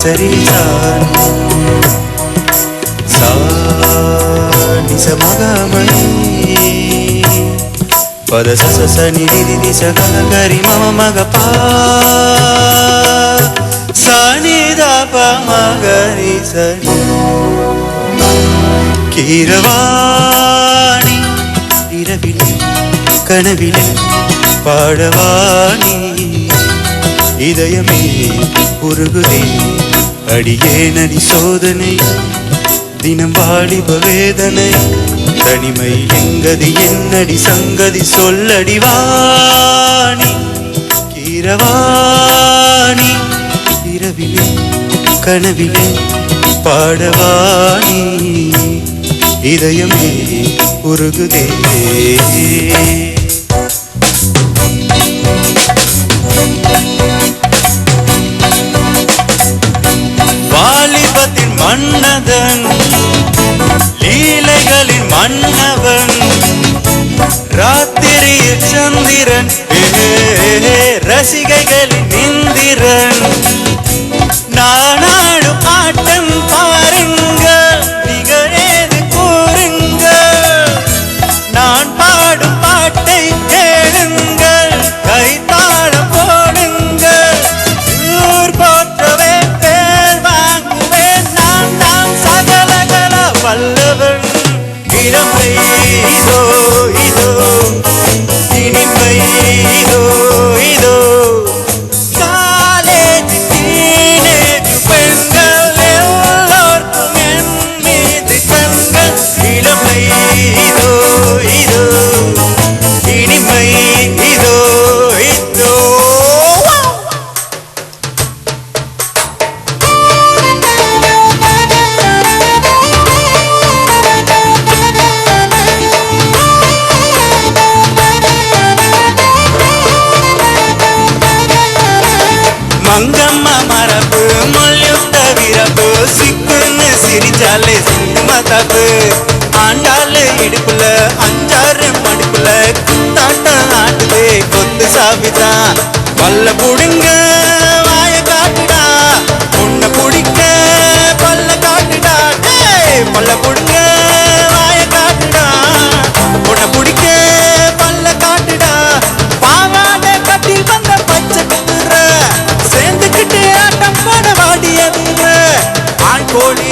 சரிதான் சாமகமணி பத சச நிதி சகரி மம மகப்பா சனிதப மகரி சனி கீரவாணி இரவிலே கனவிலே பாடவாணி இதயமே உருகுதே அடியேனடி சோதனை தினம் வாலிப வேதனை தனிமை எங்கதி என்னடி சங்கதி சொல்லடி வாணி கீரவாணி இரவிலே கனவிலே பாடவாணி இதயமே உருகுதே வாலிபத்தின் மன்னதன் லீலைகளின் மன்னவன் ராத்திரியில் சந்திரன் ரசிகைகளின் இந்திரன் நானாடும் ஆட்டம் பாருங்க நிகழேது கூறுங்க நான் பாடும் பாட்டை கேளுங்கள் கைத்தாளம் போடுங்க ஊர் போற்றவே பேர் வாங்குவேன் நான் தான் சகலகல வல்லவன் இளமை இதோ இதோ இனிமை இதோ இதோ காலேஜ் டீனேஜ் பெண்கள் எல்லோருக்கும் என் மீது கண்கள் இளமை இதோ இதோ இனிமை இதோ இதோ மங்கம்மா மரபு மல்யுத்த வீரப்பு சிக்குன்னு சிரிச்சாலே சினிமா தப்பு ஆண்டாளு இடுப்புல அஞ்சாறு மடிப்புல குத்தாட்டம் ஆட்டுதே கொத்து சாவிதான் பல்ல புடுங்க வாய காட்டுடா பொண்ண புடிக்க பல்ல காட்டுடா பல்ல புடுங்க வாய காட்டுடா பொண்ண புடிக்க பல்ல காட்டுடா பாவாட கட்டி வந்த பச்சை குத்துற சேர்ந்துக்கிட்டு ஆட்டம் போட வாடிய ஆண் கோழி